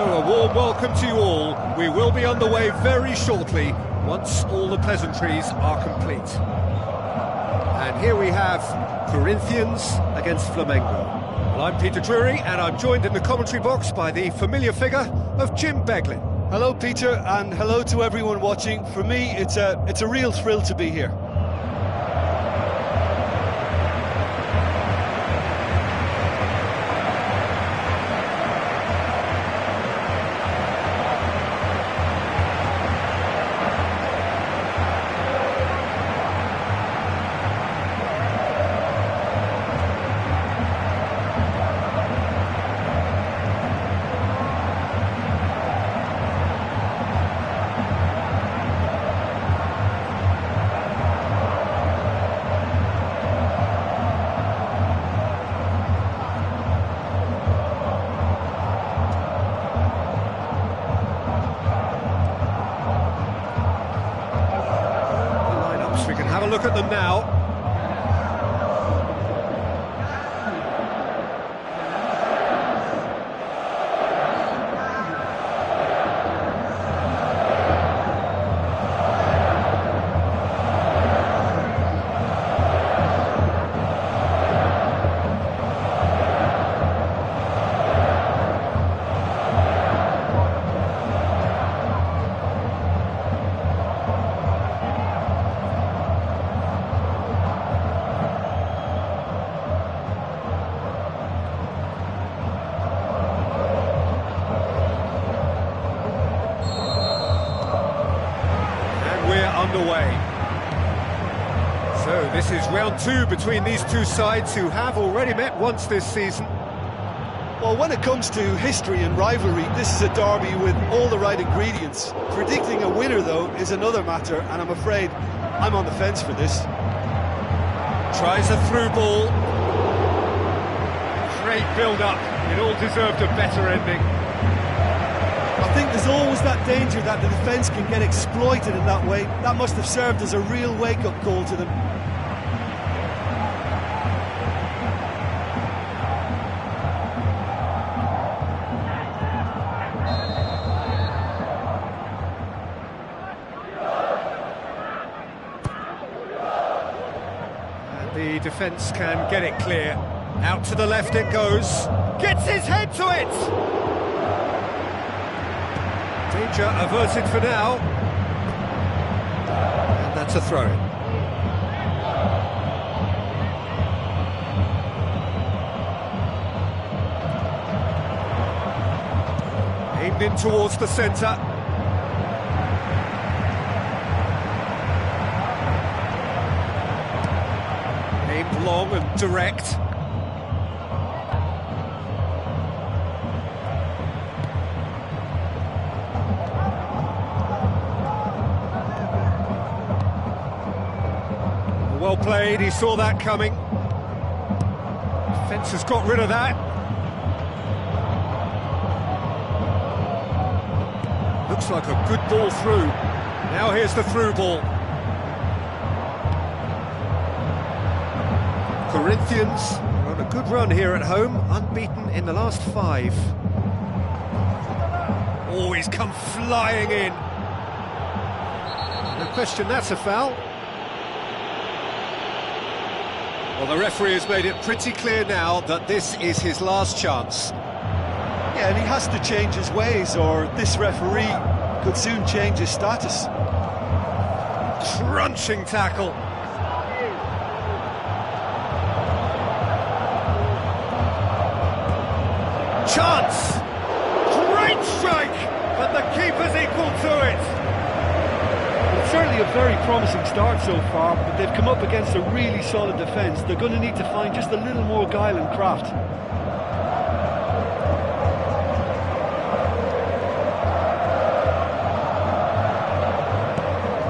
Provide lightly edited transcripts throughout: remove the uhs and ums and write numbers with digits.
So, a warm welcome to you all. We will be underway very shortly, once all the pleasantries are complete. And here we have Corinthians against Flamengo. Well, I'm Peter Drury, and I'm joined in the commentary box by the familiar figure of Jim Beglin. Hello, Peter, and hello to everyone watching. For me, it's a real thrill to be here. Have a look at them now. Underway. So this is round two between these two sides who have already met once this season. Well, when it comes to history and rivalry, this is a derby with all the right ingredients. Predicting a winner, though, is another matter, and I'm afraid I'm on the fence for this. Tries a through ball. Great build-up. It all deserved a better ending. I think there's always that danger that the defence can get exploited in that way. That must have served as a real wake-up call to them. And the defence can get it clear. Out to the left it goes. Gets his head to it! Danger averted for now. And that's a throw-in. Aimed in towards the centre. Aimed long and direct. Well played, he saw that coming. Defence has got rid of that. Looks like a good ball through. Now here's the through ball. Corinthians are on a good run here at home, unbeaten in the last 5. Oh, he's come flying in. No question that's a foul. Well, the referee has made it pretty clear now that this is his last chance. Yeah, and he has to change his ways, or this referee could soon change his status. Crunching tackle. Chance! Great strike! But the keeper's equal to it. Certainly a very promising start so far, but they've come up against a really solid defence. They're going to need to find just a little more guile and craft.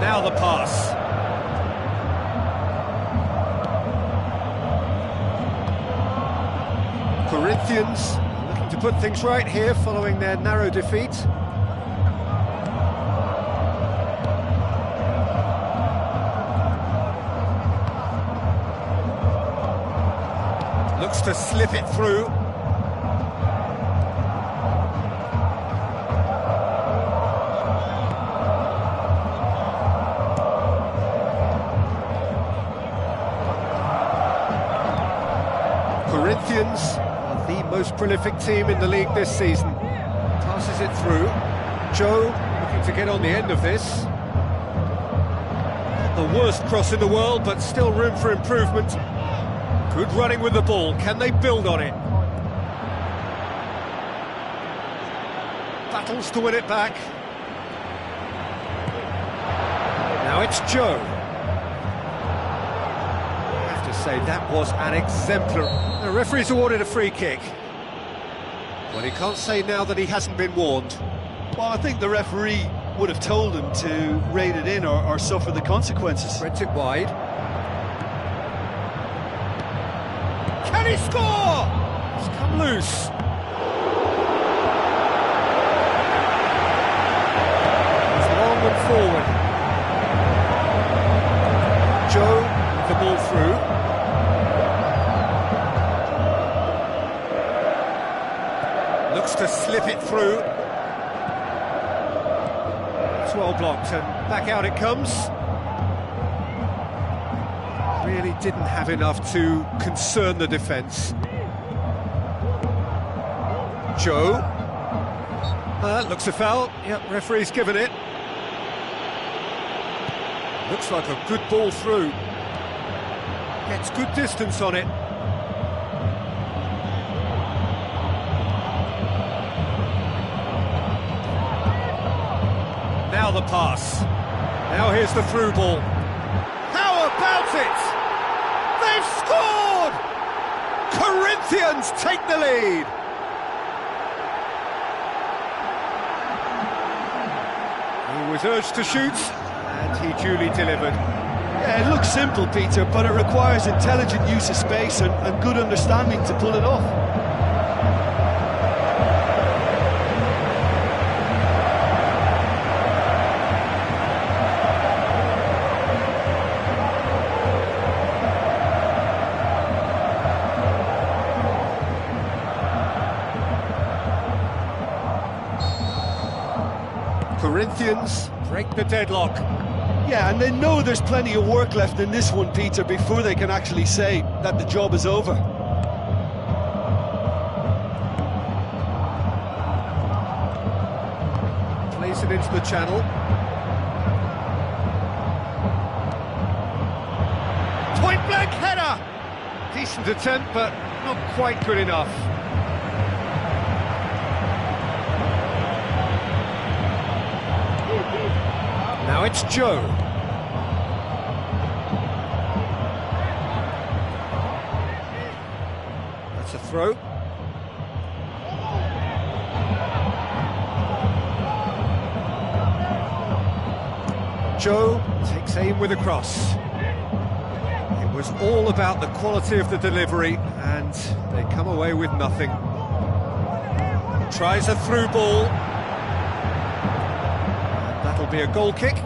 Now the pass. Corinthians looking to put things right here following their narrow defeat. Looks to slip it through. Corinthians are the most prolific team in the league this season. Passes it through. Joe looking to get on the end of this. Not the worst cross in the world, but still room for improvement. Good running with the ball. Can they build on it? Battles to win it back. Now it's Joe. I have to say, that was an exemplar. The referee's awarded a free kick. Well, he can't say now that he hasn't been warned. Well, I think the referee would have told him to rein it in or suffer the consequences. Spreads it wide. Can he score? It's come loose. It's long and forward. Joe with the ball through. Looks to slip it through. It's well blocked and back out it comes. Really didn't have enough to concern the defence. Joe. Looks a foul. Yep, referee's given it. Looks like a good ball through. Gets good distance on it. Now the pass. Now here's the through ball. How about it? They've scored! Corinthians take the lead. He was urged to shoot, and he duly delivered. Yeah, it looks simple, Peter, but it requires intelligent use of space and good understanding to pull it off. Corinthians break the deadlock. Yeah, and they know there's plenty of work left in this one, Peter, before they can actually say that the job is over. Plays it into the channel. Point-blank header! Decent attempt, but not quite good enough. Now it's Joe. That's a throw. Joe takes aim with a cross. It was all about the quality of the delivery, and they come away with nothing. Tries a through ball. That'll be a goal kick.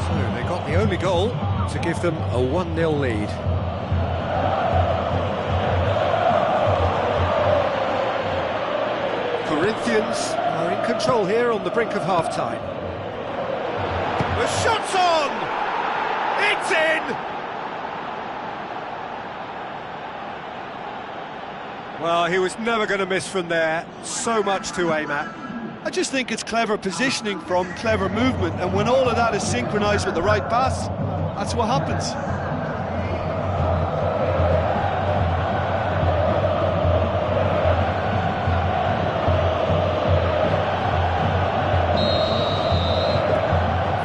So they got the only goal to give them a 1-0 lead. Corinthians are in control here on the brink of half-time. The shot's on! It's in! Well, he was never going to miss from there. So much to aim at. I just think it's clever positioning from clever movement, and when all of that is synchronised with the right pass, that's what happens.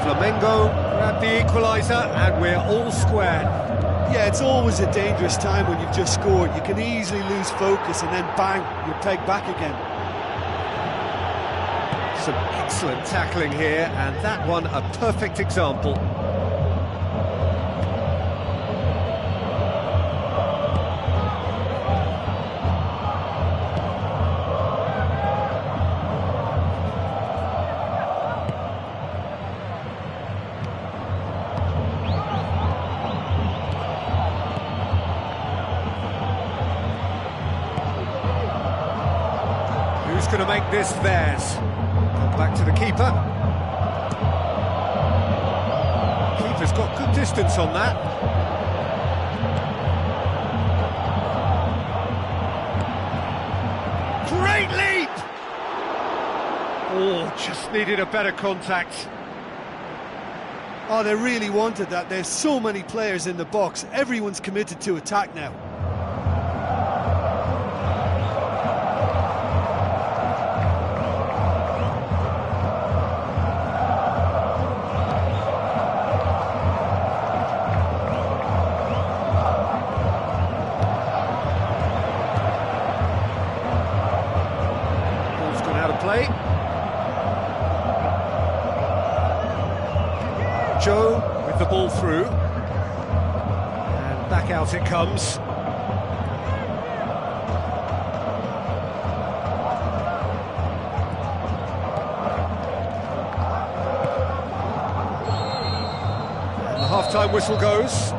Flamengo grab the equaliser, and we're all squared. Yeah, it's always a dangerous time when you've just scored. You can easily lose focus and then bang, you're pegged back again. Some excellent tackling here, and that one a perfect example. Who's going to make this theirs? Come back to the keeper. Keeper's got good distance on that. Great leap! Oh, just needed a better contact. Oh, they really wanted that. There's so many players in the box. Everyone's committed to attack now. Ball's gone out of play. Joe with the ball through, and back out it comes. And the half-time whistle goes.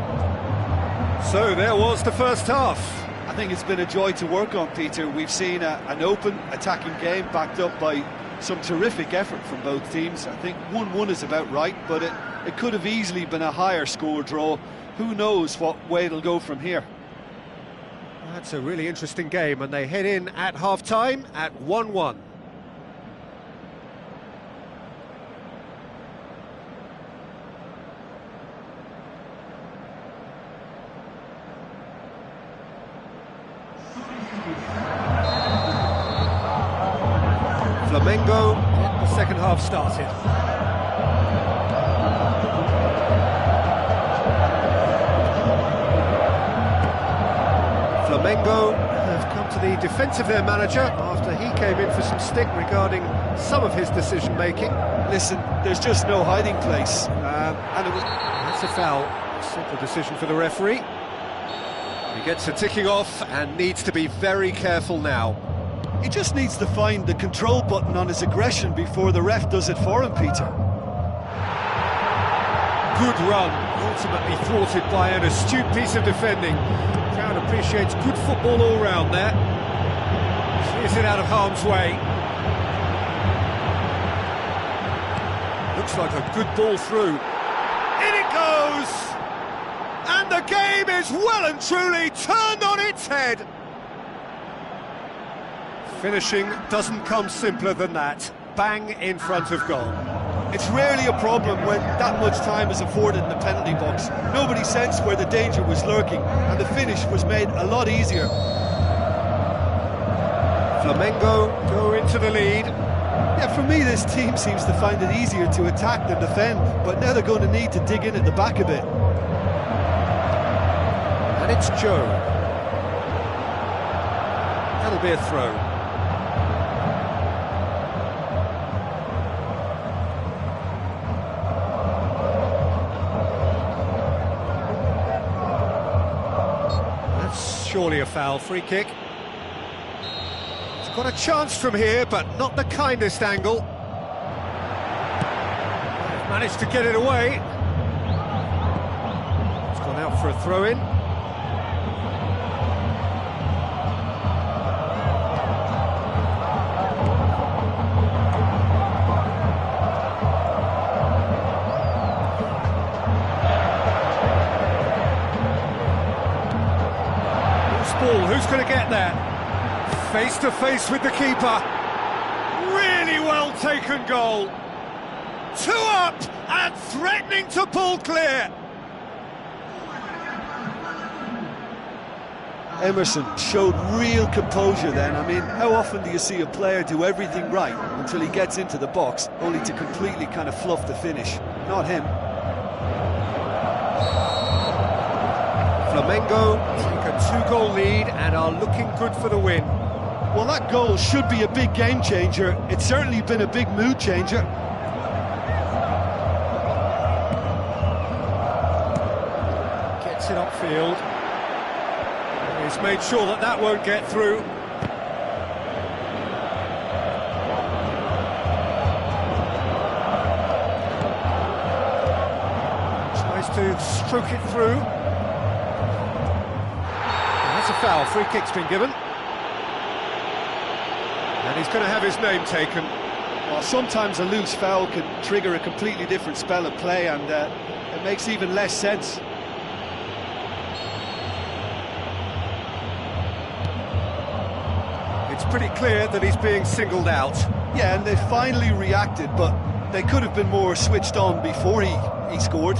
So there was the first half. I think it's been a joy to work on, Peter. We've seen an open, attacking game backed up by some terrific effort from both teams. I think 1-1 is about right, but it could have easily been a higher score draw. Who knows what way it'll go from here? That's a really interesting game, and they head in at half-time at 1-1. Flamengo, the second half started. Flamengo have come to the defence of their manager after he came in for some stick regarding some of his decision-making. Listen, there's just no hiding place. And it was... That's a foul. Simple decision for the referee. He gets a ticking off and needs to be very careful now. He just needs to find the control button on his aggression before the ref does it for him, Peter. Good run, ultimately thwarted by an astute piece of defending. The crowd appreciates good football all round there. Clears it out of harm's way. Looks like a good ball through. In it goes! And the game is well and truly turned on its head. Finishing doesn't come simpler than that. Bang in front of goal. It's rarely a problem when that much time is afforded in the penalty box. Nobody sensed where the danger was lurking, and the finish was made a lot easier. Flamengo go into the lead. Yeah, for me, this team seems to find it easier to attack than defend, but now they're going to need to dig in at the back a bit. And it's Joe. That'll be a throw. Surely a foul, free kick. It's got a chance from here, but not the kindest angle. They've managed to get it away. It's gone out for a throw-in. Ball, who's going to get there? Face to face with the keeper. Really well taken goal. 2 up and threatening to pull clear. Emerson showed real composure then. I mean, how often do you see a player do everything right until he gets into the box, only to completely kind of fluff the finish? Not him. Flamengo take a 2-goal lead and are looking good for the win. Well, that goal should be a big game changer. It's certainly been a big mood changer. Gets it upfield. He's made sure that that won't get through. Tries to stroke it through. And that's a foul. Free kick's been given. And And he's going to have his name taken. Well, sometimes a loose foul can trigger a completely different spell of play, and it makes even less sense. It's pretty clear that he's being singled out. Yeah, and they finally reacted, but they could have been more switched on before he scored.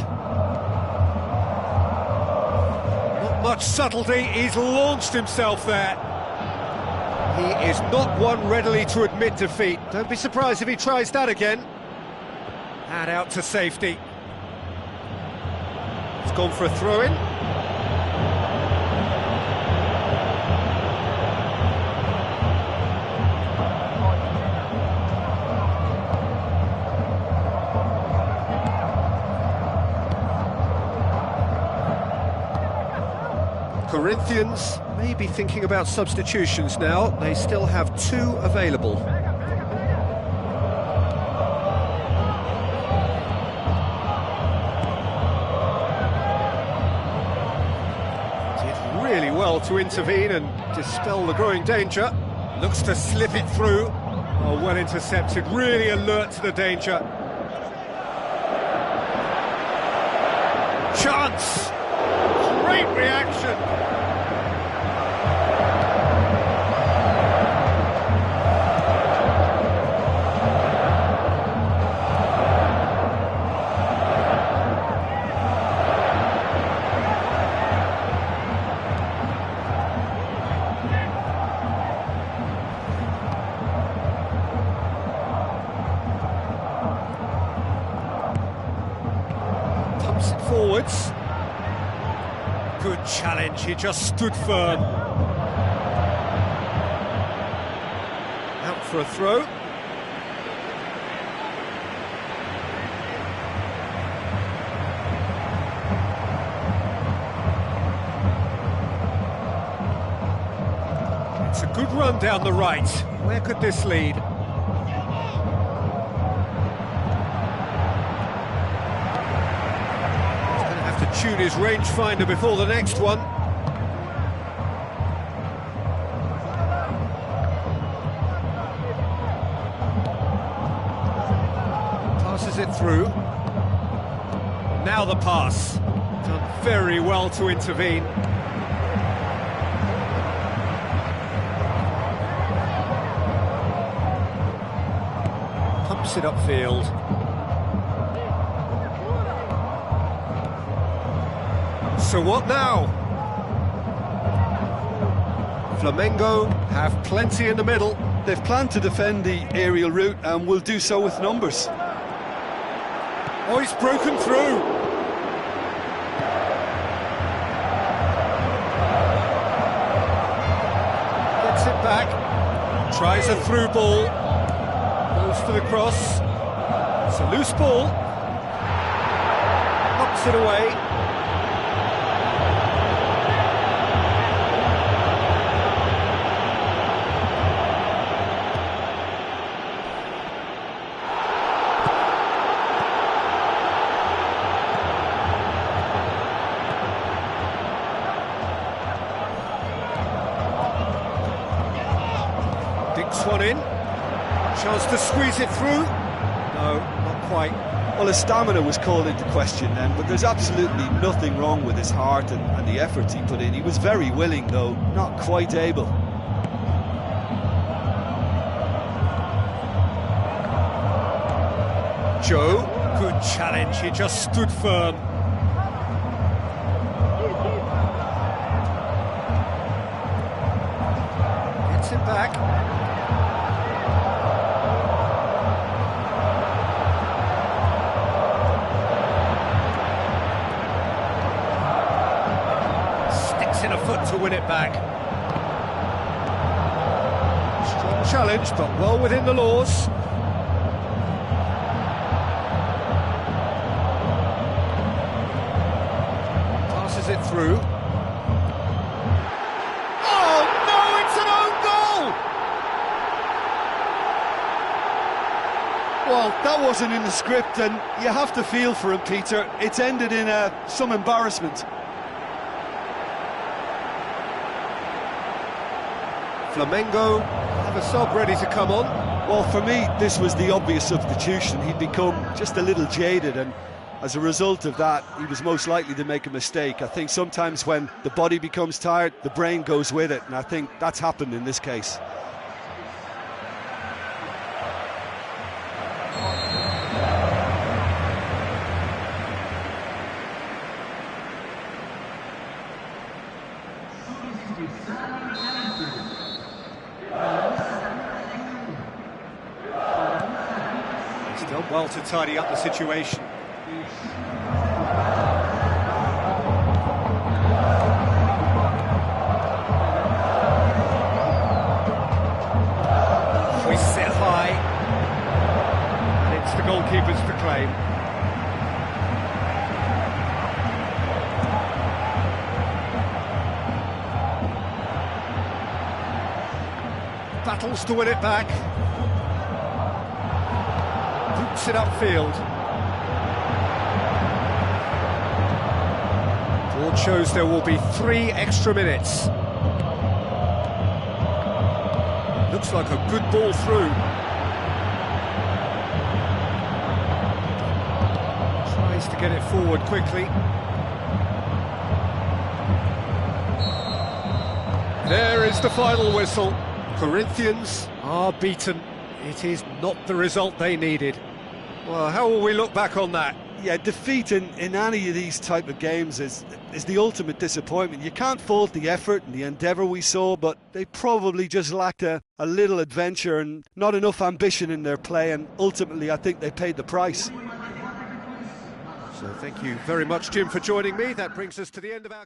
Not much subtlety, he's launched himself there. He is not one readily to admit defeat. Don't be surprised if he tries that again. And out to safety. He's gone for a throw-in. Corinthians may be thinking about substitutions now. They still have 2 available. Did really well to intervene and dispel the growing danger. Looks to slip it through. Oh, well intercepted, really alert to the danger. Chance! Great reaction! Pumps it forwards. Good challenge, he just stood firm. Out for a throw. It's a good run down the right. Where could this lead? To tune his rangefinder before the next one. Passes it through. Now the pass. Done very well to intervene. Pumps it upfield. So what now? Flamengo have plenty in the middle. They've planned to defend the aerial route and will do so with numbers. Oh, he's broken through. Gets it back. Tries a through ball. Goes for the cross. It's a loose ball. Knocks it away. One in, chance to squeeze it through. No, not quite. Well, his stamina was called into question then, but there's absolutely nothing wrong with his heart and the efforts he put in. He was very willing, though not quite able. Joe, good challenge, he just stood firm. Gets it back. In a foot to win it back. Strong challenge, but well within the laws. Passes it through. Oh no, it's an own goal! Well, that wasn't in the script, and you have to feel for him, Peter. It's ended in some embarrassment. Flamengo have the sub ready to come on. Well, for me, this was the obvious substitution. He'd become just a little jaded, and as a result of that, he was most likely to make a mistake. I think sometimes when the body becomes tired, the brain goes with it, and I think that's happened in this case. He's done well to tidy up the situation. Hoists it high, and it's the goalkeeper's to claim. Battles to win it back. Boots it upfield. Board shows there will be 3 extra minutes. Looks like a good ball through. Tries to get it forward quickly. There is the final whistle. Corinthians are beaten. It is not the result they needed. Well, how will we look back on that? Yeah, defeat in any of these type of games is the ultimate disappointment. You can't fault the effort and the endeavour we saw, but they probably just lacked a little adventure and not enough ambition in their play, and ultimately I think they paid the price. So thank you very much, Jim, for joining me. That brings us to the end of our...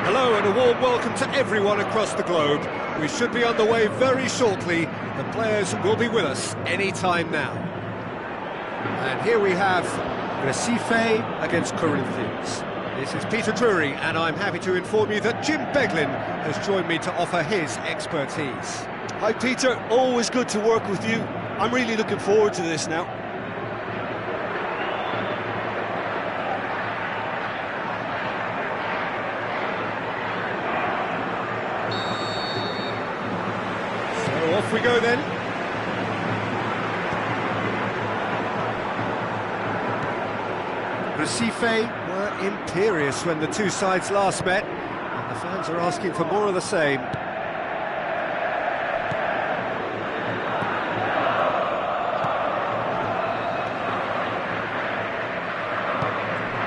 Hello and a warm welcome to everyone across the globe. We should be underway very shortly. The players will be with us any time now. And here we have Recife against Corinthians. This is Peter Drury, and I'm happy to inform you that Jim Beglin has joined me to offer his expertise. Hi Peter, always good to work with you. I'm really looking forward to this now. Off we go then. Recife were imperious when the two sides last met, and The fans are asking for more of the same.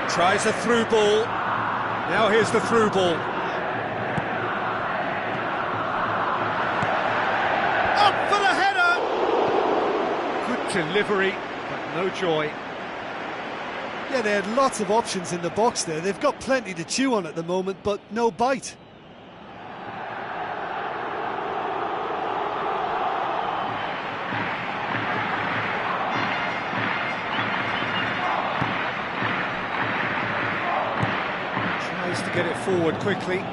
Tries a through ball. Now here's the through ball. Up for the header! Good delivery, but no joy. Yeah, they had lots of options in the box there. They've got plenty to chew on at the moment, but no bite. Tries to get it forward quickly.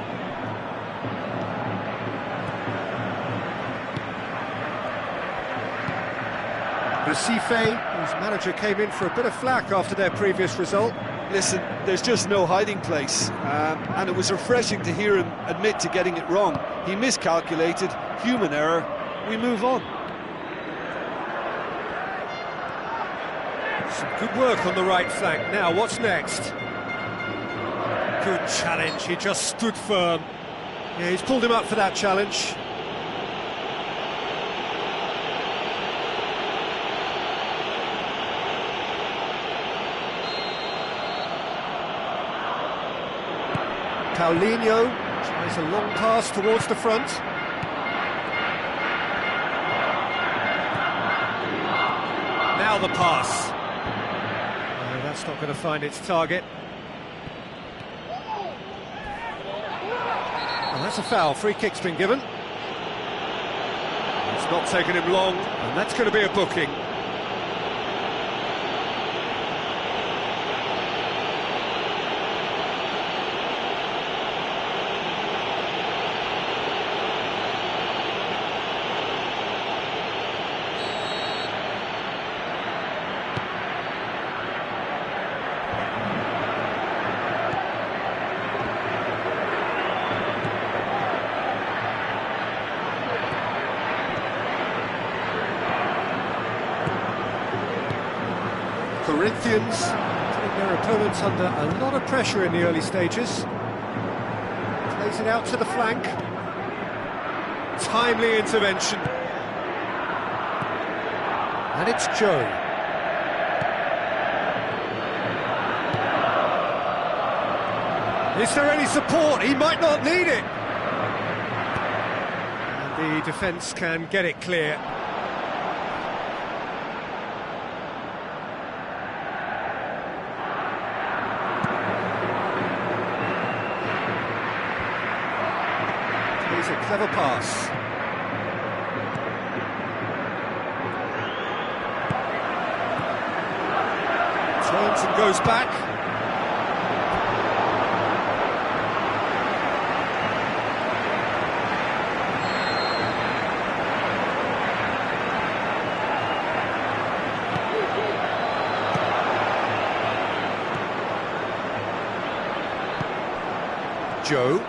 Recife, whose manager came in for a bit of flack after their previous result. Listen, there's just no hiding place, and it was refreshing to hear him admit to getting it wrong. He miscalculated, human error, we move on. Some good work on the right flank. Now, what's next? Good challenge, he just stood firm. Yeah, he's pulled him up for that challenge. Paulinho tries a long pass towards the front. Now the pass. No, that's not going to find its target. And that's a foul. Free kick's been given. It's not taken him long, and that's going to be a booking. Corinthians putting their opponents under a lot of pressure in the early stages. Plays it out to the flank. Timely intervention. And it's Joe. Is there any support? He might not need it. And the defence can get it clear. It's a clever pass. Turns and goes back. Joe.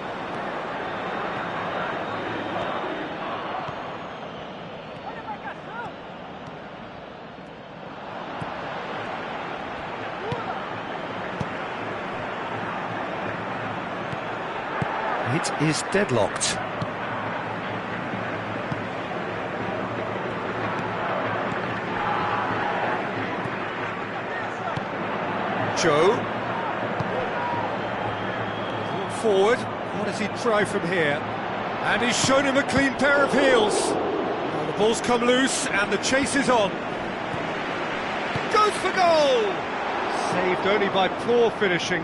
It is deadlocked. Joe. Forward. What does he try from here? And he's shown him a clean pair of heels. Now the ball's come loose and the chase is on. Goes for goal! Saved only by poor finishing.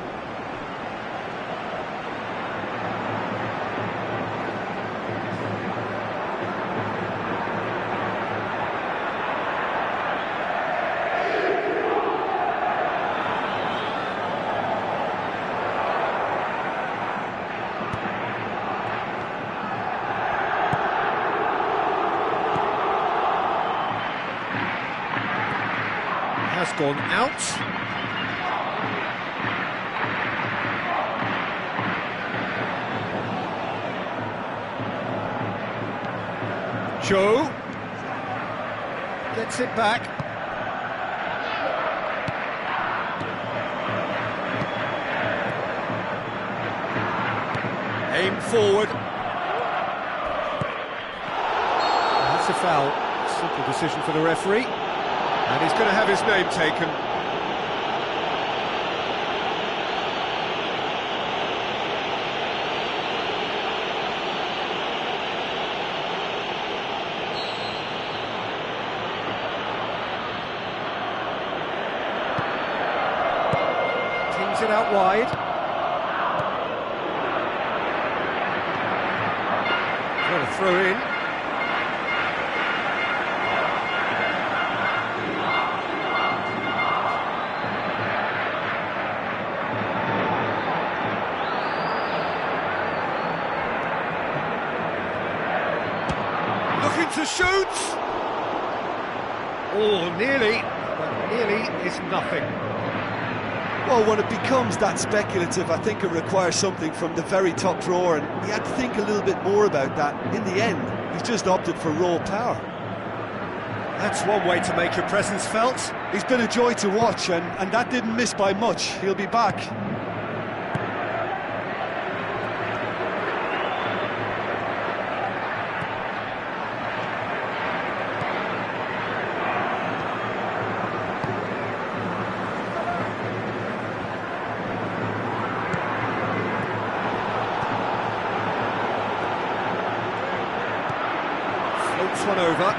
Has gone out. Joe gets it back. Aimed forward. That's a foul. Simple decision for the referee. And he's going to have his name taken. Tings it out wide. Got a throw in. Looking to shoot! Oh, nearly, but nearly is nothing. Well, when it becomes that speculative, I think it requires something from the very top drawer, and he had to think a little bit more about that. In the end, he's just opted for raw power. That's one way to make your presence felt. He's been a joy to watch, and that didn't miss by much. He'll be back. Floats one over.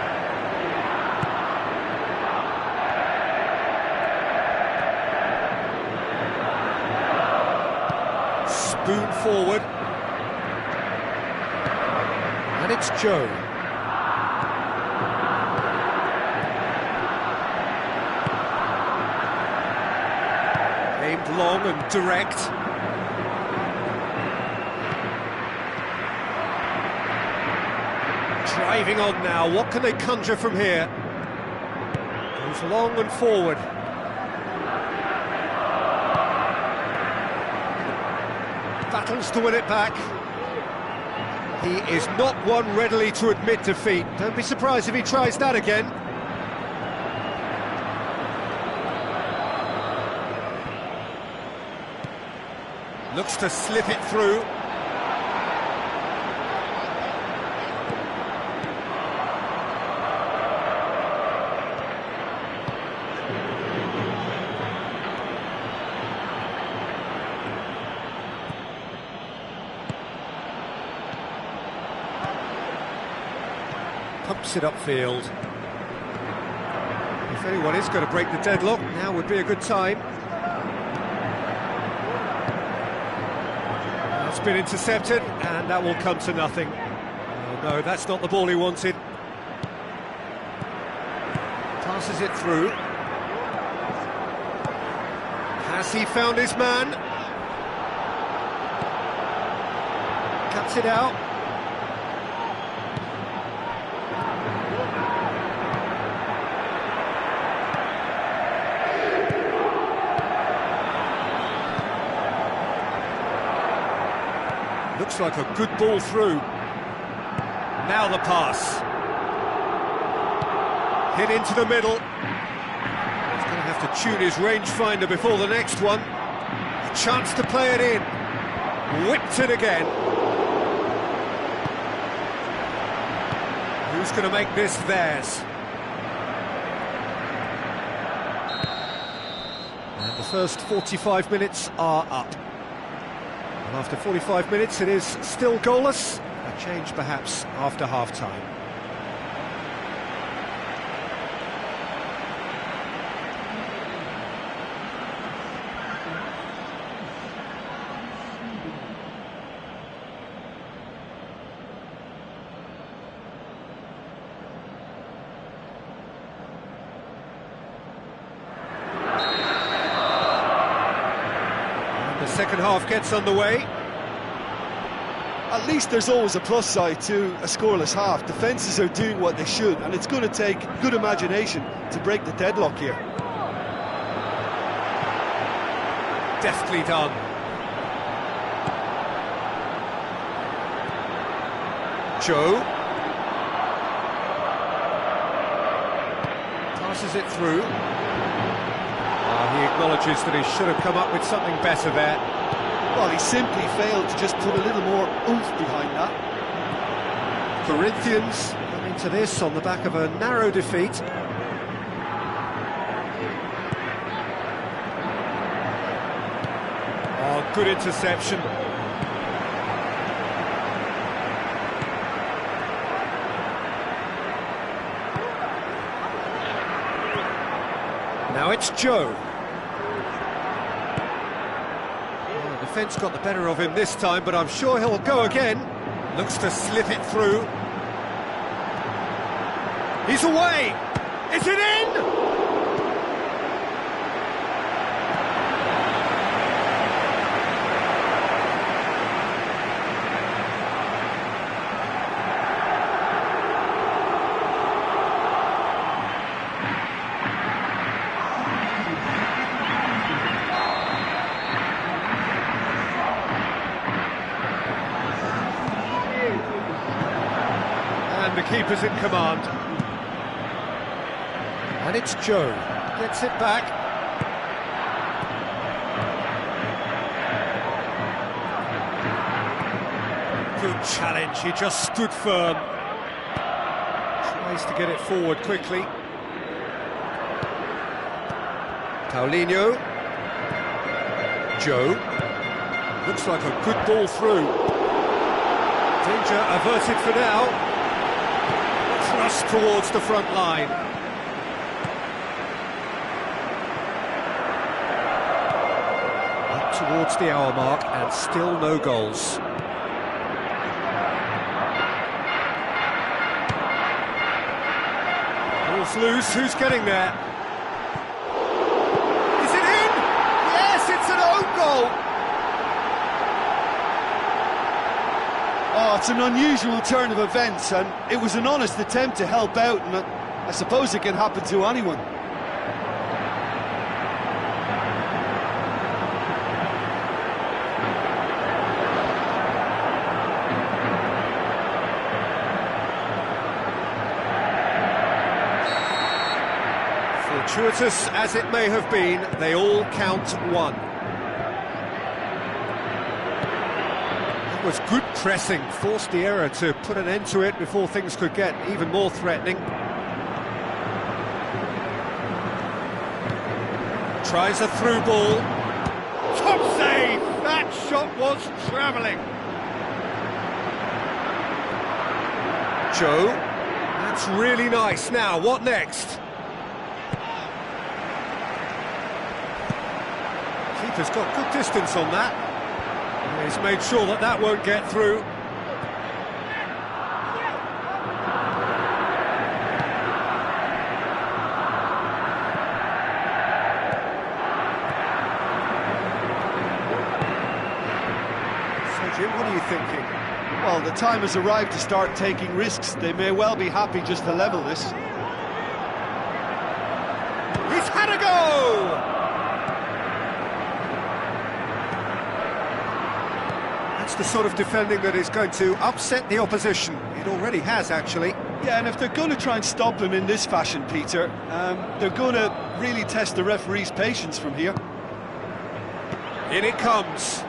Spoon forward. And it's Joe. Aimed long and direct. Driving on now, what can they conjure from here? Goes long and forward. Battles to win it back. He is not one readily to admit defeat. Don't be surprised if he tries that again. Looks to slip it through. Pumps it upfield. If anyone is going to break the deadlock, now would be a good time. That's been intercepted, and that will come to nothing. Oh no, that's not the ball he wanted. Passes it through. Has he found his man? Cuts it out. Looks like a good ball through. Now the pass. Hit into the middle. He's going to have to tune his rangefinder before the next one. A chance to play it in. Whipped it again. Who's going to make this theirs? And the first 45 minutes are up. After 45 minutes, it is still goalless. A change, perhaps, after half-time. The second half gets underway. At least there's always a plus side to a scoreless half. Defences are doing what they should, and it's going to take good imagination to break the deadlock here. Deftly done. Joe. Passes it through. He acknowledges that he should have come up with something better there. Well, he simply failed to just put a little more oomph behind that. Corinthians come into this on the back of a narrow defeat. Oh, good interception. Now it's Joe. Well, the defence got the better of him this time, but I'm sure he'll go again. Looks to slip it through. He's away! Is it in? And the keeper's in command. And it's Joe. Gets it back. Good challenge, he just stood firm. Tries to get it forward quickly. Paulinho. Joe. Looks like a good ball through. Danger averted for now. Thrust towards the front line. Up towards the hour mark and still no goals. Ball's loose, who's getting there? Is it in? Yes, it's an own goal! Oh, it's an unusual turn of events, and it was an honest attempt to help out, and I suppose it can happen to anyone. Fortuitous as it may have been, they all count one. Was good pressing, forced the error to put an end to it before things could get even more threatening. Tries a through ball. Top save! That shot was travelling. Joe, that's really nice. Now, what next? Keeper's got good distance on that. He's made sure that that won't get through. So, Jim, what are you thinking? Well, the time has arrived to start taking risks. They may well be happy just to level this. He's had a go! That's the sort of defending that is going to upset the opposition. It already has, actually. Yeah, and if they're going to try and stop him in this fashion, Peter, they're going to really test the referee's patience from here. In it comes.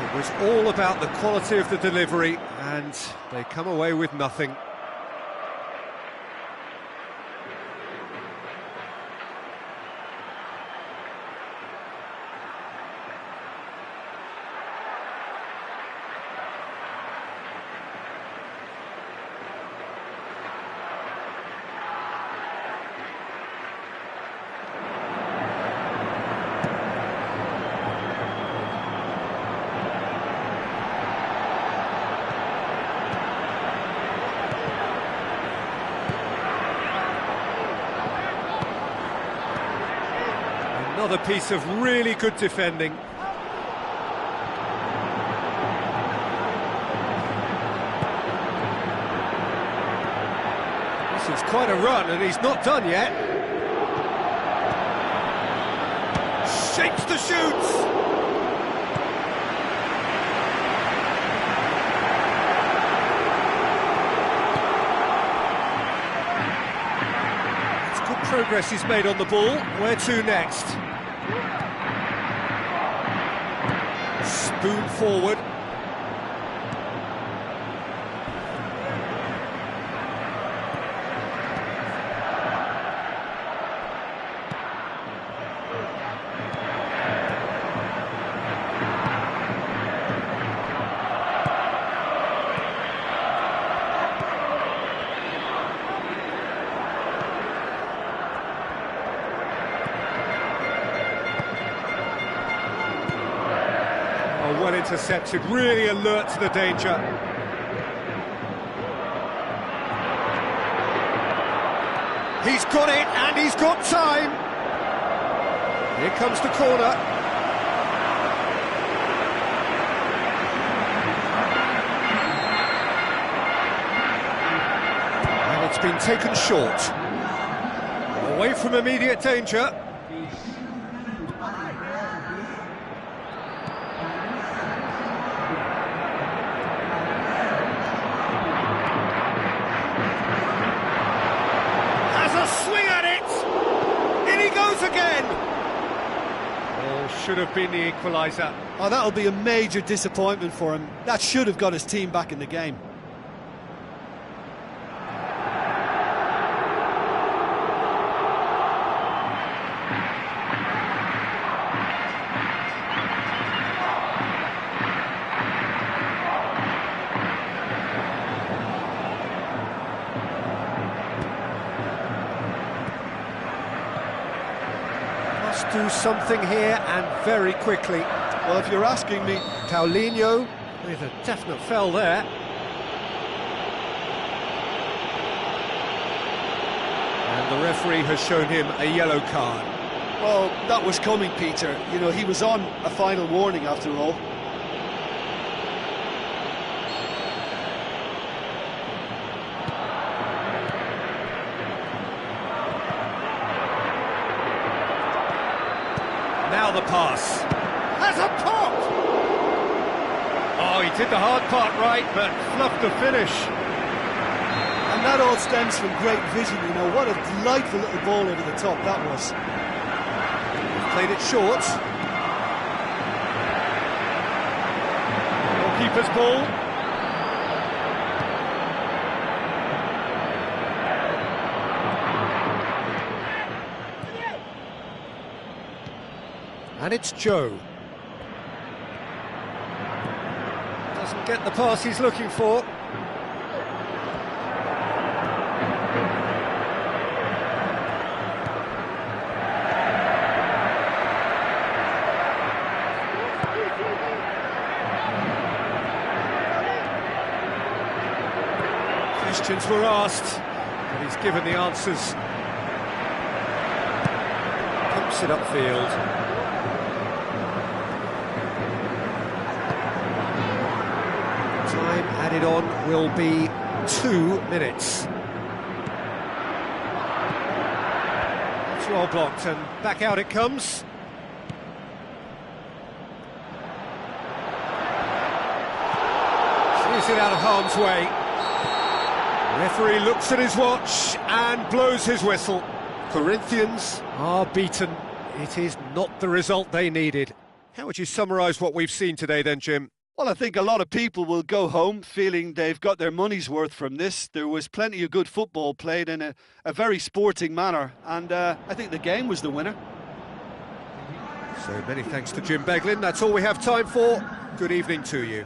It was all about the quality of the delivery, and they come away with nothing. Another piece of really good defending. This is quite a run, and he's not done yet. Shapes the shoots! It's good progress he's made on the ball. Where to next? spoon forward. Oh, well intercepted, really alert to the danger. He's got it, and he's got time. Here comes the corner. And it's been taken short. Away from immediate danger. Swing at it! In he goes again! Oh, should have been the equaliser. Oh, that'll be a major disappointment for him. That should have got his team back in the game. Do something here, and very quickly. Well, if you're asking me... Paulinho with a definite foul there. And the referee has shown him a yellow card. Well, that was coming, Peter. You know, he was on a final warning after all. Now the pass. Has a pop! Oh, he did the hard part right, but fluffed the finish. And that all stems from great vision, you know. What a delightful little ball over the top that was. Played it short. Goalkeeper's ball. And it's Joe. Doesn't get the pass he's looking for. Questions were asked, but he's given the answers. Pumps it upfield. Time added on will be 2 minutes. It's well blocked, and back out it comes. Clears it out of harm's way. Referee looks at his watch and blows his whistle. Corinthians are beaten. It is not the result they needed. How would you summarise what we've seen today then, Jim? Well, I think a lot of people will go home feeling they've got their money's worth from this. There was plenty of good football played in a very sporting manner, and I think the game was the winner. So many thanks to Jim Beglin. That's all we have time for. Good evening to you.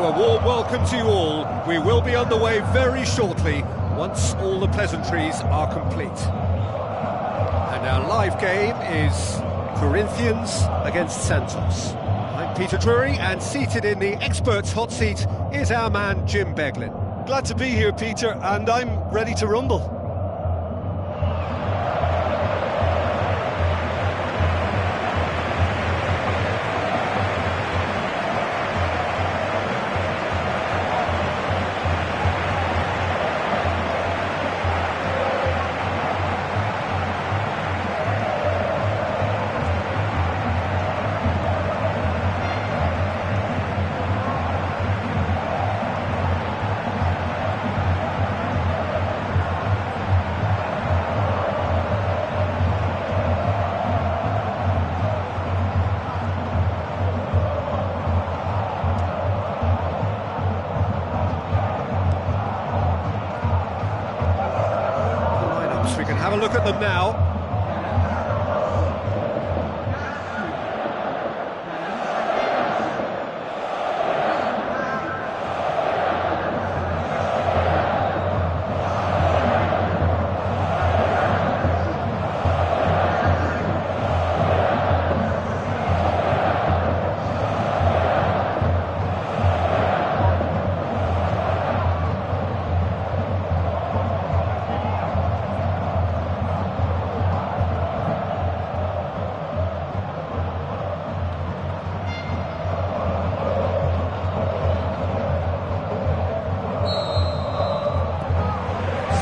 a warm welcome to you all. We will be underway very shortly, once all the pleasantries are complete. And our live game is Corinthians against Santos. I'm Peter Drury, and seated in the experts' hot seat is our man Jim Beglin. Glad to be here, Peter, and I'm ready to rumble. We can have a look at them now.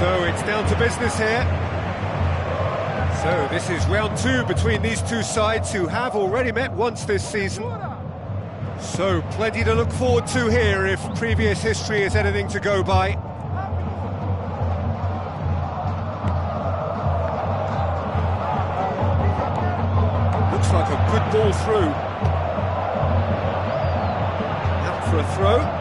So it's down to business here. So this is round two between these two sides who have already met once this season. So plenty to look forward to here if previous history is anything to go by. Looks like a good ball through. Out for a throw.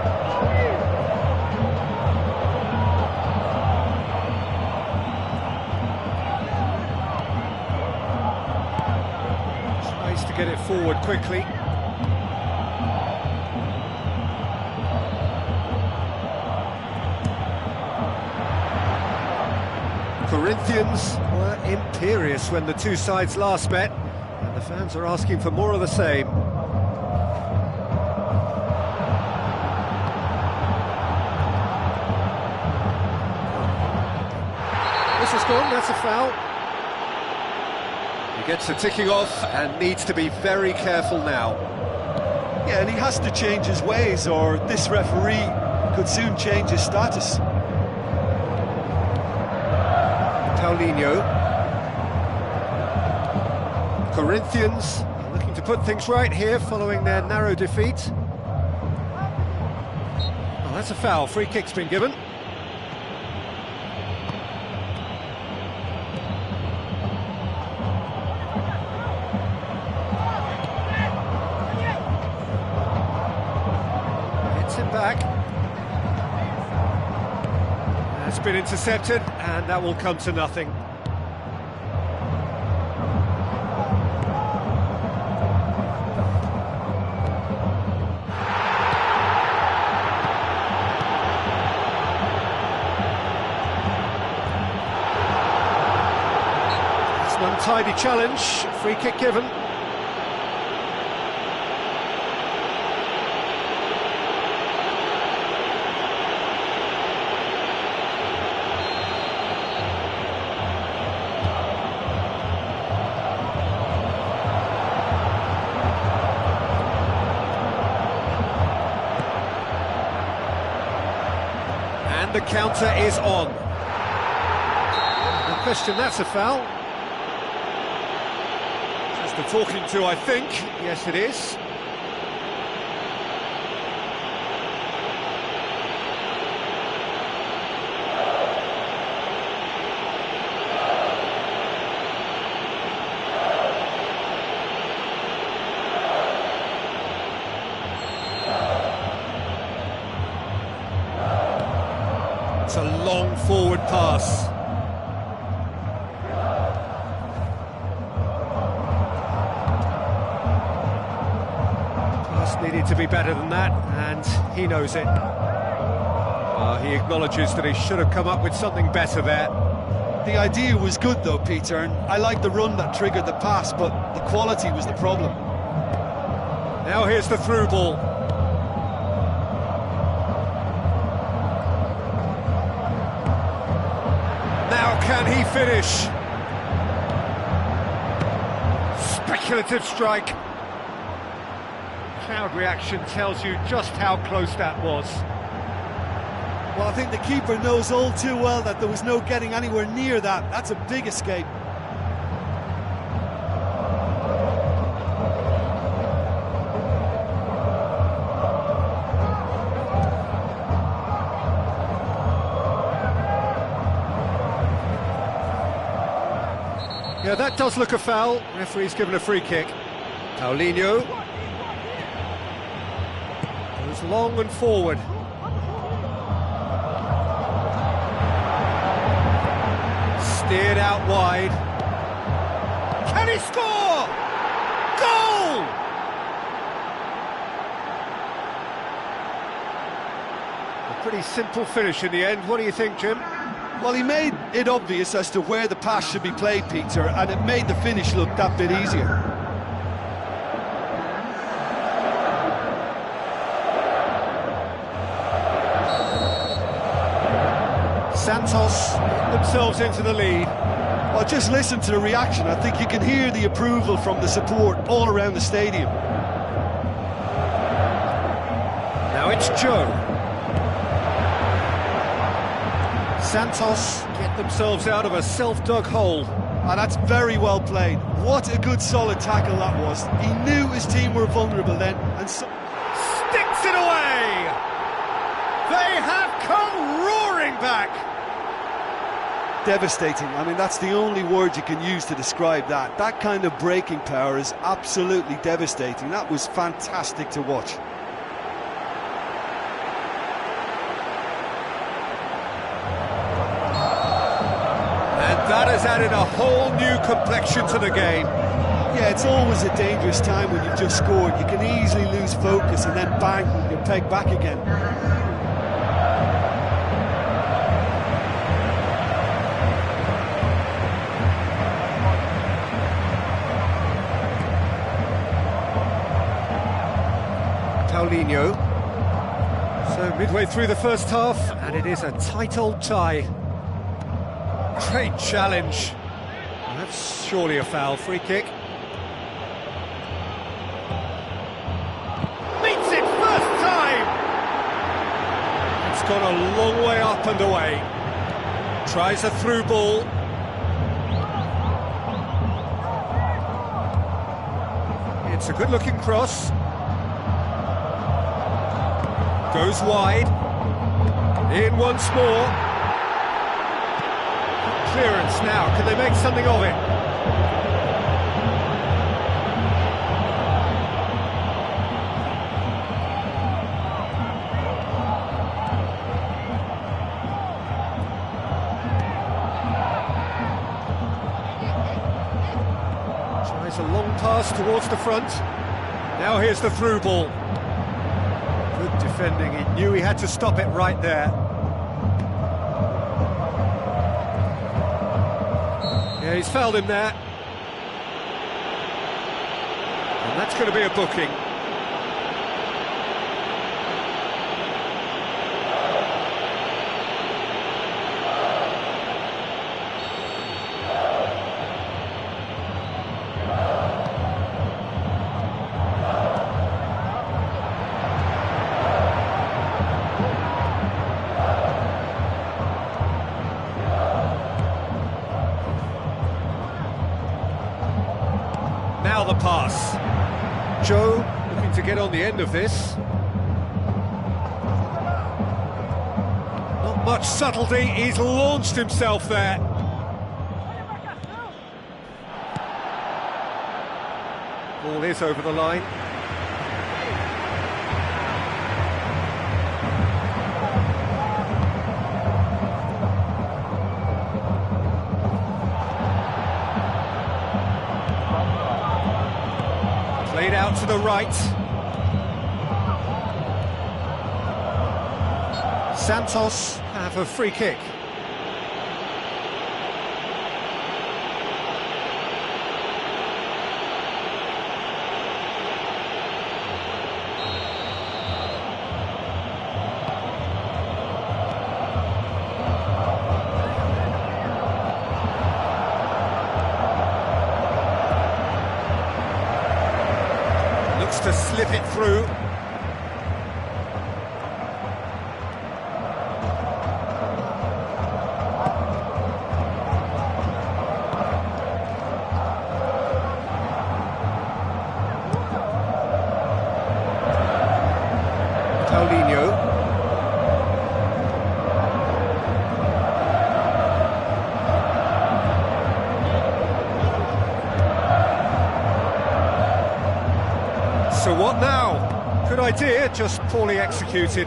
To get it forward quickly. Corinthians were imperious when the two sides last met, and the fans are asking for more of the same. This has gone, that's a foul. He gets the ticking off and needs to be very careful now. Yeah, and he has to change his ways, or this referee could soon change his status. Paulinho. Corinthians are looking to put things right here following their narrow defeat. Oh, that's a foul. Free kick's been given. Back. That's been intercepted, and that will come to nothing. It's an untidy challenge, free kick given. The counter is on. No question, that's a foul. Just the talking to, I think. Yes, it is. It's a long forward pass. Pass needed need to be better than that, and he knows it. He acknowledges that he should have come up with something better there. The idea was good though, Peter, and I like the run that triggered the pass, but the quality was the problem. Now here's the through ball. Now can he finish? Speculative strike. Crowd reaction tells you just how close that was. Well, I think the keeper knows all too well that there was no getting anywhere near that. That's a big escape. Yeah, that does look a foul. Referee's given a free kick. Paulinho goes long and forward. Steered out wide. Can he score? Goal! A pretty simple finish in the end. What do you think, Jim? Well, he made it obvious as to where the pass should be played, Peter, and it made the finish look that bit easier. Santos themselves into the lead. Well, just listen to the reaction. I think you can hear the approval from the support all around the stadium. Now it's Joe. Santos get themselves out of a self-dug hole. And that's very well played. What a good solid tackle that was. He knew his team were vulnerable then and sticks it away! They have come roaring back! Devastating. I mean, that's the only word you can use to describe that. That kind of breaking power is absolutely devastating. That was fantastic to watch. That has added a whole new complexion to the game. Yeah, it's always a dangerous time when you've just scored. You can easily lose focus and then bang, you're pegged back again. Paulinho. So midway through the first half, and it is a tight old tie. Great challenge. That's surely a foul. Free kick. Meets it first time! It's gone a long way up and away. Tries a through ball. It's a good-looking cross. Goes wide. In once more. Clearance now, can they make something of it? Tries a long pass towards the front. Now here's the through ball. Good defending, he knew he had to stop it right there. Yeah, he's fouled him there. And that's going to be a booking. Now the pass. Joe looking to get on the end of this. Not much subtlety, he's launched himself there. Ball is over the line. Played out to the right. Santos have a free kick. Looks to slip it through. So what now? Good idea, just poorly executed.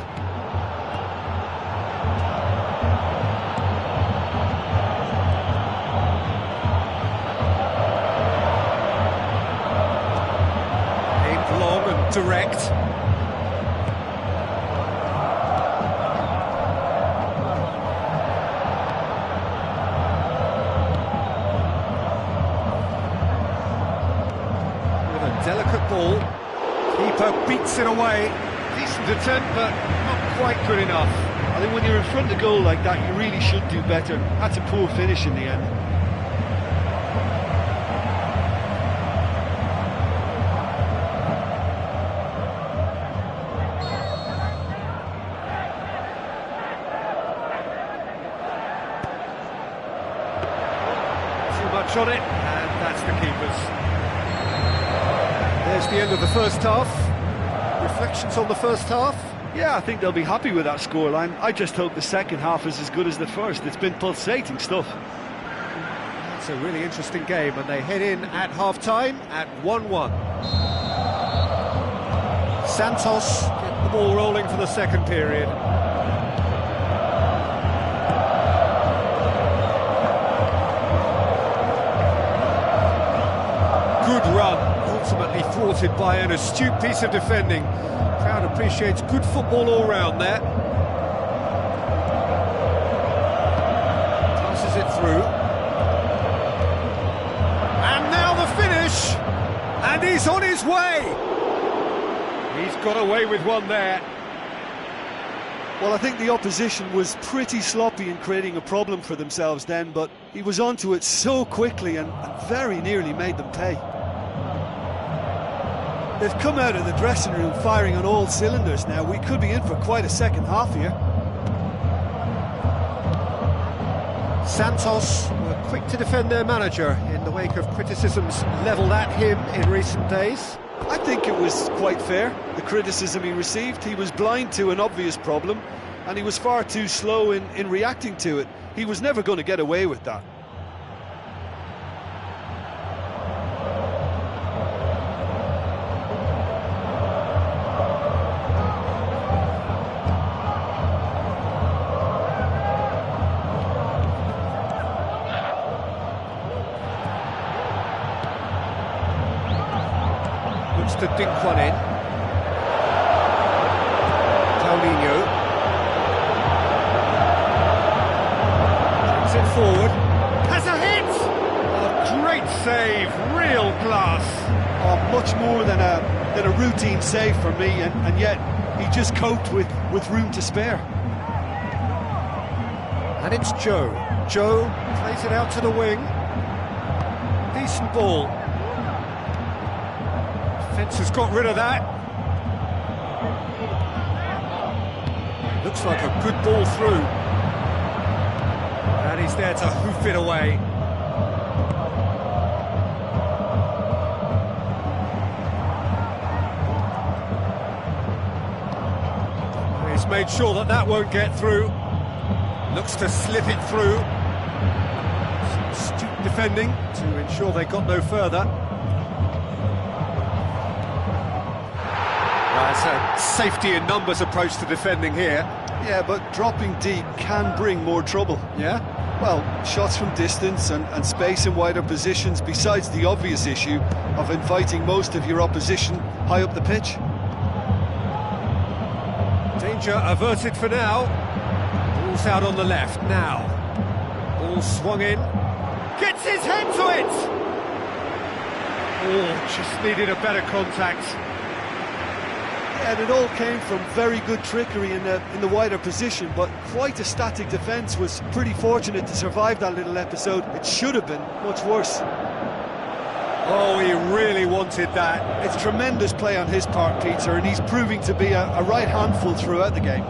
Aimed long and direct. With a delicate ball. Keeper beats it away. Decent attempt, but not quite good enough. I think when you're in front of goal like that, you really should do better. That's a poor finish in the end. Too much on it, and that's the keeper's. There's the end of the first half. Reflections on the first half? Yeah, I think they'll be happy with that scoreline. I just hope the second half is as good as the first. It's been pulsating stuff. It's a really interesting game, and they head in at half-time at 1-1. Santos get the ball rolling for the second period. Good run. Ultimately thwarted by an astute piece of defending. Crowd appreciates good football all round there. Passes it through. And now the finish! And he's on his way! He's got away with one there. Well, I think the opposition was pretty sloppy in creating a problem for themselves then, but he was onto it so quickly and very nearly made them pay. They've come out of the dressing room firing on all cylinders now. We could be in for quite a second half here. Santos were quick to defend their manager in the wake of criticisms levelled at him in recent days. I think it was quite fair, the criticism he received. He was blind to an obvious problem, and he was far too slow in reacting to it. He was never going to get away with that. To dink one in. Paulinho takes it forward. Has a hit! Oh, great save, real class. Oh, much more than a routine save for me, and yet he just coped with room to spare. And it's Joe. Joe plays it out to the wing. Decent ball. Fence has got rid of that. Looks like a good ball through. And he's there to hoof it away. He's made sure that that won't get through. Looks to slip it through. Some astute defending to ensure they got no further. It's a safety in numbers approach to defending here. Yeah, but dropping deep can bring more trouble. Yeah? Well, shots from distance and space in wider positions, besides the obvious issue of inviting most of your opposition high up the pitch. Danger averted for now. Ball's out on the left now. Ball swung in. Gets his head to it! Oh, just needed a better contact. Yeah, and it all came from very good trickery in the wider position, but quite a static defence. Was pretty fortunate to survive that little episode. It should have been much worse. Oh, he really wanted that. It's tremendous play on his part, Peter, and he's proving to be a right handful throughout the game.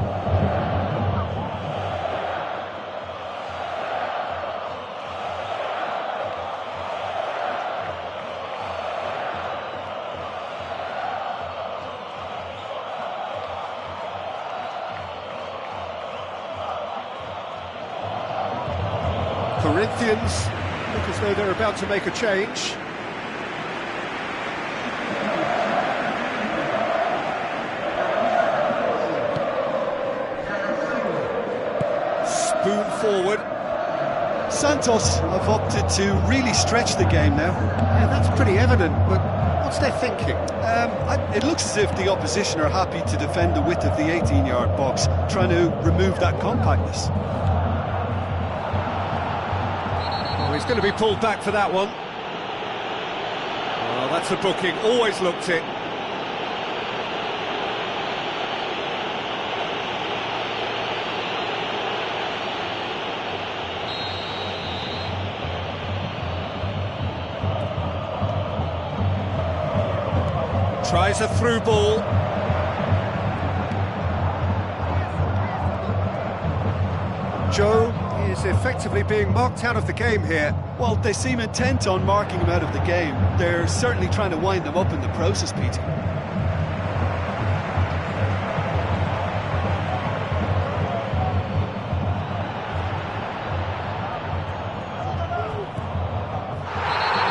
Corinthians look as though they're about to make a change. Spoon forward. Santos have opted to really stretch the game now. Yeah, that's pretty evident, but what's their thinking? It looks as if the opposition are happy to defend the width of the 18-yard box, trying to remove that compactness. Oh, he's going to be pulled back for that one. Oh, that's a booking, always looked it. Tries a through ball. Joe is effectively being marked out of the game here. Well, they seem intent on marking him out of the game. They're certainly trying to wind them up in the process, Peter.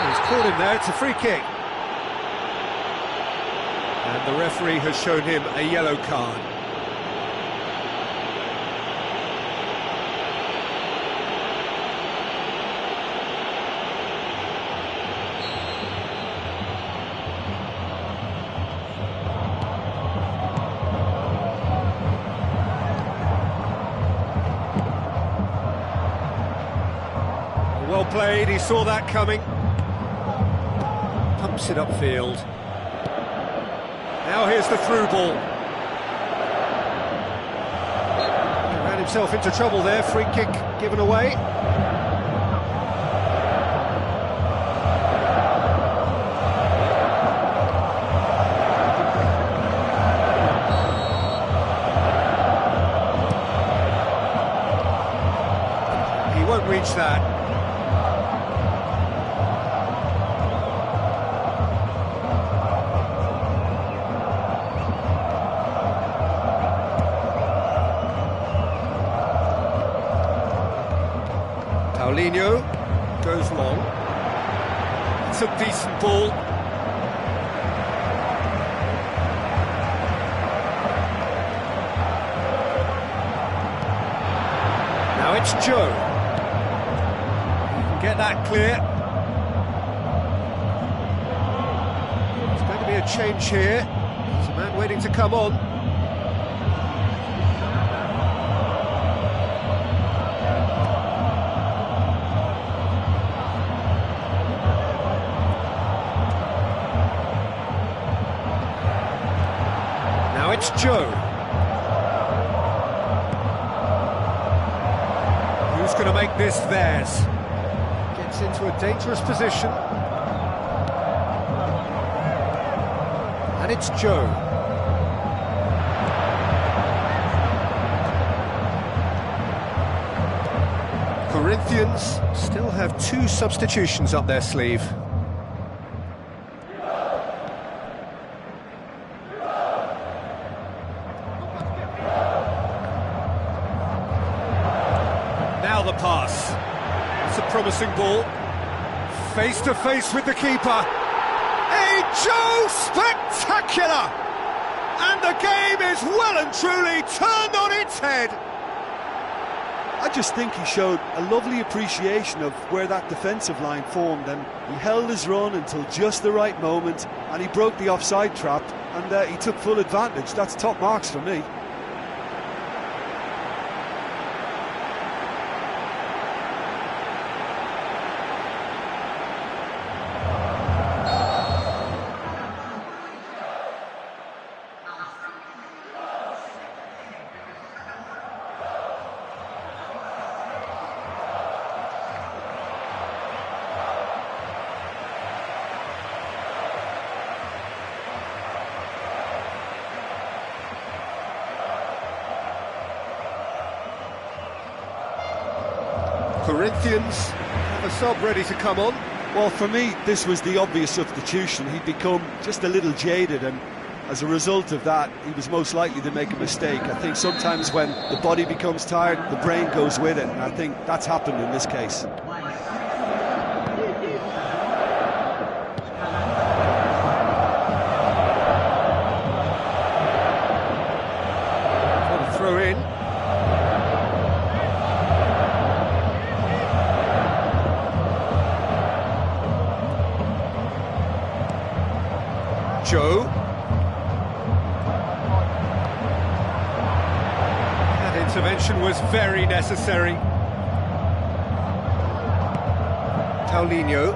He's caught him there, it's a free kick. And the referee has shown him a yellow card. Well played, he saw that coming. Pumps it upfield. Now here's the through ball. He ran himself into trouble there, free kick given away. He won't reach that. Paulinho goes long. It's a decent ball. Now it's Joe. He can get that clear. There's going to be a change here. There's a man waiting to come on. It's Joe. Who's going to make this theirs? Gets into a dangerous position. And it's Joe. Corinthians still have two substitutions up their sleeve. Now the pass. It's a promising ball. Face to face with the keeper. Hey, Joe, spectacular! And the game is well and truly turned on its head. I just think he showed a lovely appreciation of where that defensive line formed, and he held his run until just the right moment, and he broke the offside trap, and he took full advantage. That's top marks for me. Corinthians have a sub ready to come on. Well, for me, this was the obvious substitution. He'd become just a little jaded, and as a result of that, he was most likely to make a mistake. I think sometimes when the body becomes tired, the brain goes with it, and I think that's happened in this case. Throw in. Joe. That intervention was very necessary. Paulinho.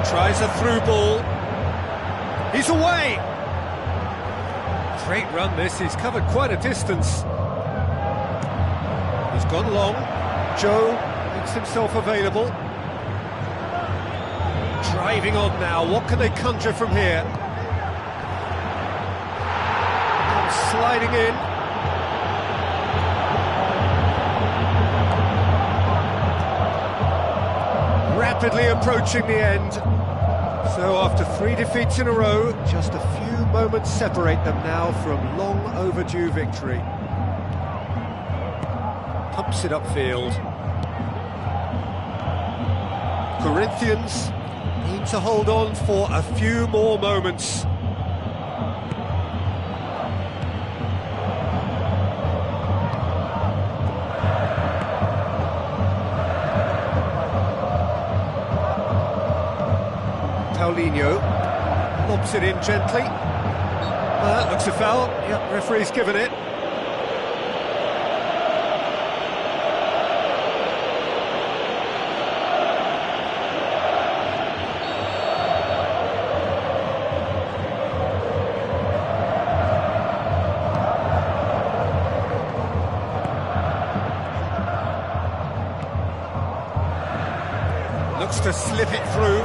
Tries a through ball. He's away! Great run this, he's covered quite a distance. He's gone long. Joe makes himself available. Driving on now, what can they conjure from here? Sliding in. Rapidly approaching the end. So after 3 defeats in a row, just a few moments separate them now from long overdue victory. Pumps it upfield. Corinthians need to hold on for a few more moments. Paulinho lobs it in gently. That looks a foul. Yep, referee's given it. Looks to slip it through.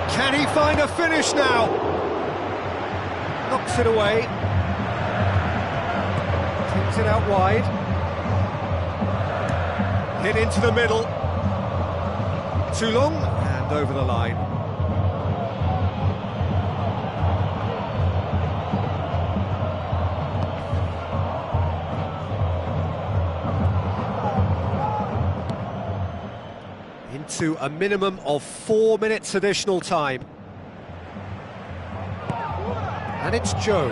Can he find a finish now? Knocks it away. Kicks it out wide. Hit into the middle. Too long and over the line. Into a minimum of 4 minutes additional time. And it's Joe.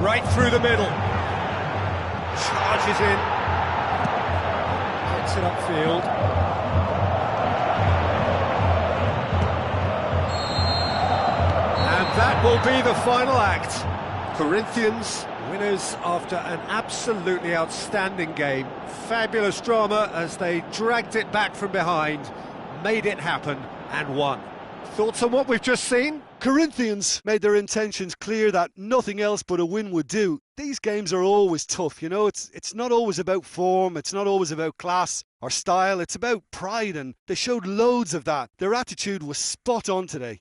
Right through the middle. Charges in. Gets it upfield. And that will be the final act. Corinthians winners after an absolutely outstanding game. Fabulous drama as they dragged it back from behind, made it happen and won. Thoughts on what we've just seen? Corinthians made their intentions clear that nothing else but a win would do. These games are always tough, you know, it's not always about form, it's not always about class or style, it's about pride, and they showed loads of that. Their attitude was spot on today.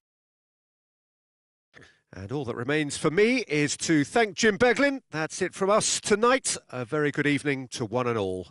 And all that remains for me is to thank Jim Beglin. That's it from us tonight. A very good evening to one and all.